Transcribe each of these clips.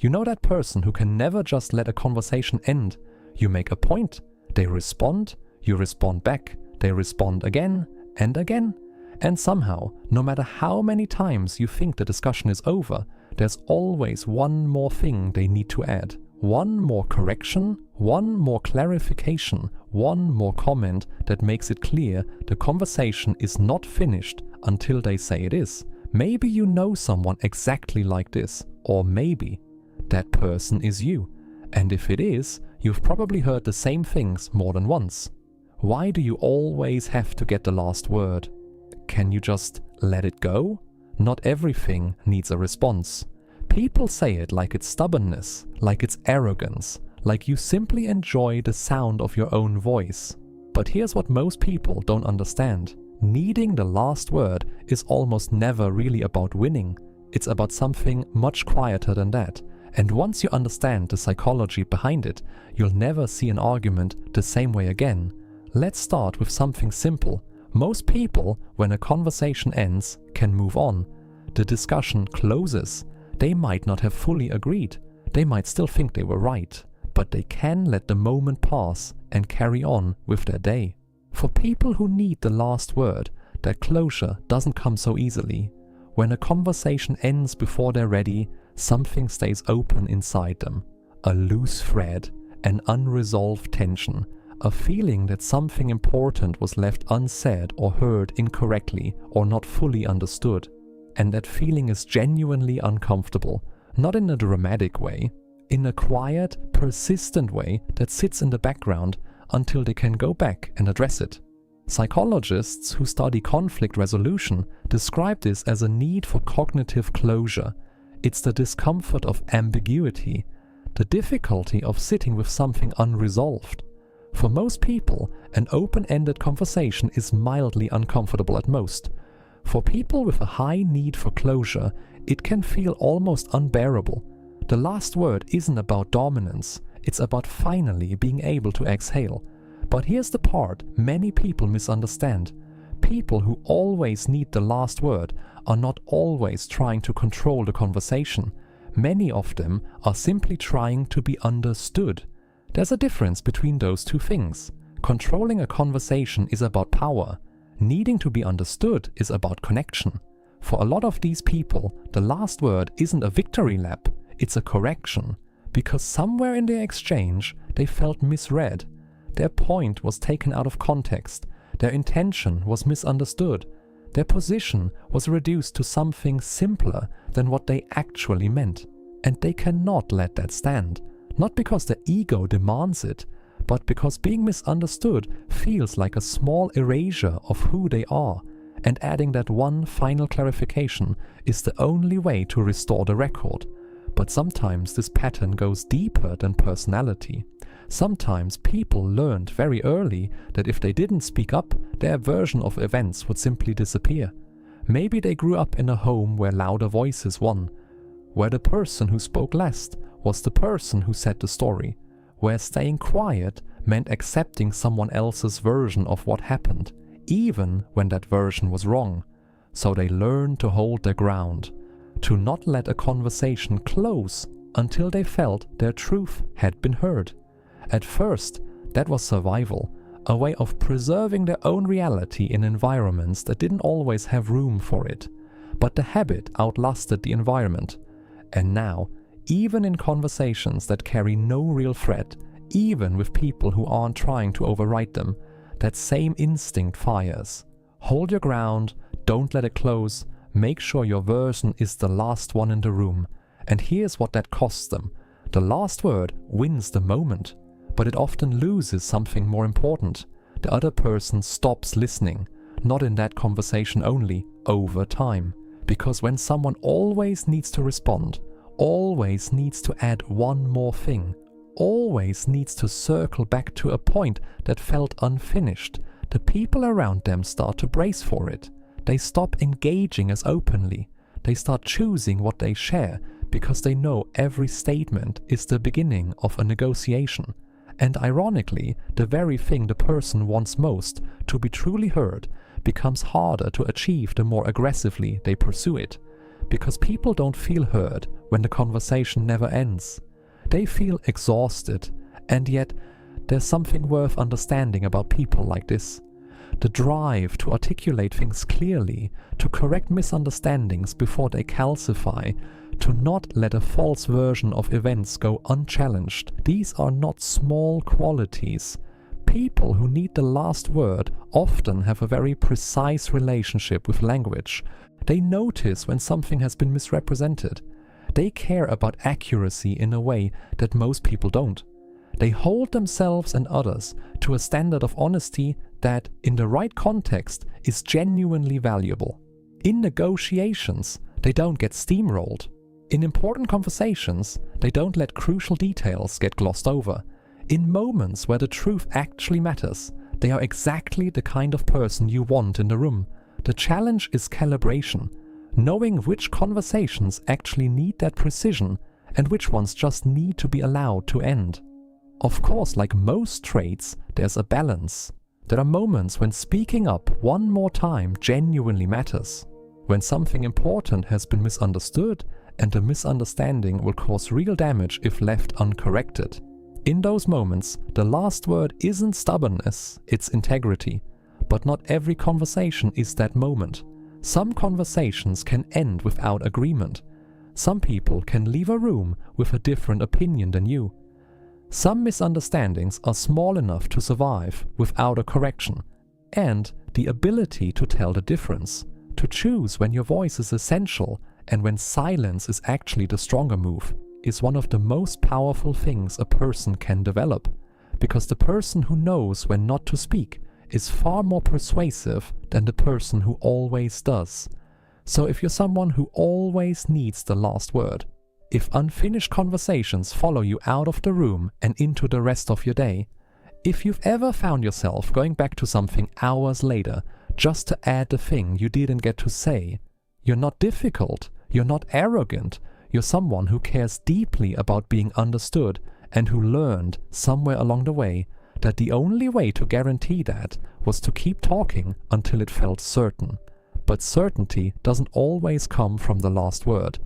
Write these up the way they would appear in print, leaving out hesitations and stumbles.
You know that person who can never just let a conversation end. You make a point, they respond, you respond back, they respond again and again. And somehow, no matter how many times you think the discussion is over, there's always one more thing they need to add. One more correction, one more clarification, one more comment that makes it clear the conversation is not finished until they say it is. Maybe you know someone exactly like this, or maybe that person is you. And if it is, you've probably heard the same things more than once. Why do you always have to get the last word? Can you just let it go? Not everything needs a response. People say it like it's stubbornness, like it's arrogance, like you simply enjoy the sound of your own voice. But here's what most people don't understand. Needing the last word is almost never really about winning. It's about something much quieter than that. And once you understand the psychology behind it, you'll never see an argument the same way again. Let's start with something simple. Most people, when a conversation ends, can move on. The discussion closes. They might not have fully agreed. They might still think they were right. But they can let the moment pass and carry on with their day. For people who need the last word, that closure doesn't come so easily. When a conversation ends before they're ready, something stays open inside them. A loose thread, an unresolved tension, a feeling that something important was left unsaid or heard incorrectly or not fully understood. And that feeling is genuinely uncomfortable, not in a dramatic way, in a quiet, persistent way that sits in the background until they can go back and address it. Psychologists who study conflict resolution describe this as a need for cognitive closure. It's the discomfort of ambiguity, the difficulty of sitting with something unresolved. For most people, an open-ended conversation is mildly uncomfortable at most. For people with a high need for closure, it can feel almost unbearable. The last word isn't about dominance, it's about finally being able to exhale. But here's the part many people misunderstand. People who always need the last word are not always trying to control the conversation. Many of them are simply trying to be understood. There's a difference between those two things. Controlling a conversation is about power. Needing to be understood is about connection. For a lot of these people, the last word isn't a victory lap, it's a correction. Because somewhere in their exchange, they felt misread. Their point was taken out of context. Their intention was misunderstood. Their position was reduced to something simpler than what they actually meant. And they cannot let that stand. Not because their ego demands it, but because being misunderstood feels like a small erasure of who they are, and adding that one final clarification is the only way to restore the record. But sometimes this pattern goes deeper than personality. Sometimes people learned very early that if they didn't speak up, their version of events would simply disappear. Maybe they grew up in a home where louder voices won, where the person who spoke less was the person who said the story, where staying quiet meant accepting someone else's version of what happened, even when that version was wrong. So they learned to hold their ground, to not let a conversation close until they felt their truth had been heard. At first, that was survival, a way of preserving their own reality in environments that didn't always have room for it. But the habit outlasted the environment. And now, even in conversations that carry no real threat, even with people who aren't trying to override them, that same instinct fires. Hold your ground, don't let it close, make sure your version is the last one in the room. And here's what that costs them. The last word wins the moment, but it often loses something more important. The other person stops listening, not in that conversation only, over time. Because when someone always needs to respond, always needs to add one more thing, always needs to circle back to a point that felt unfinished, the people around them start to brace for it. They stop engaging as openly. They start choosing what they share because they know every statement is the beginning of a negotiation. And ironically, the very thing the person wants most, to be truly heard, becomes harder to achieve the more aggressively they pursue it. because people don't feel heard when the conversation never ends. They feel exhausted, and yet there's something worth understanding about people like this. The drive to articulate things clearly, to correct misunderstandings before they calcify, to not let a false version of events go unchallenged. These are not small qualities. People who need the last word often have a very precise relationship with language. They notice when something has been misrepresented. They care about accuracy in a way that most people don't. They hold themselves and others to a standard of honesty that, in the right context, is genuinely valuable. In negotiations, they don't get steamrolled. In important conversations, they don't let crucial details get glossed over. In moments where the truth actually matters, they are exactly the kind of person you want in the room. The challenge is calibration, knowing which conversations actually need that precision and which ones just need to be allowed to end. Of course, like most traits, there's a balance. There are moments when speaking up one more time genuinely matters, when something important has been misunderstood and the misunderstanding will cause real damage if left uncorrected. In those moments, the last word isn't stubbornness, it's integrity. But not every conversation is that moment. Some conversations can end without agreement. Some people can leave a room with a different opinion than you. Some misunderstandings are small enough to survive without a correction. And the ability to tell the difference, to choose when your voice is essential and when silence is actually the stronger move, is one of the most powerful things a person can develop. Because the person who knows when not to speak is far more persuasive than the person who always does. So if you're someone who always needs the last word, if unfinished conversations follow you out of the room and into the rest of your day, if you've ever found yourself going back to something hours later just to add the thing you didn't get to say, you're not difficult, you're not arrogant, you're someone who cares deeply about being understood and who learned somewhere along the way that the only way to guarantee that was to keep talking until it felt certain. But certainty doesn't always come from the last word.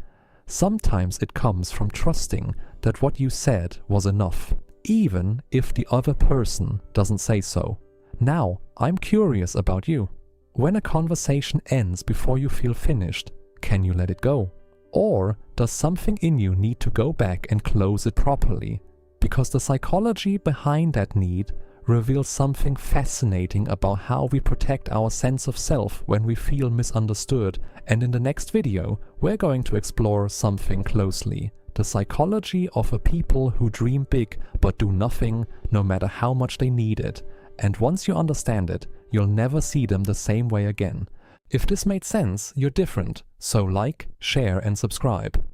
Sometimes it comes from trusting that what you said was enough, even if the other person doesn't say so. Now, I'm curious about you. When a conversation ends before you feel finished, can you let it go? Or does something in you need to go back and close it properly? Because the psychology behind that need reveals something fascinating about how we protect our sense of self when we feel misunderstood, and in the next video we're going to explore something closely. The psychology of a people who dream big but do nothing no matter how much they need it. And once you understand it, you'll never see them the same way again. If this made sense, you're different, so like, share and subscribe.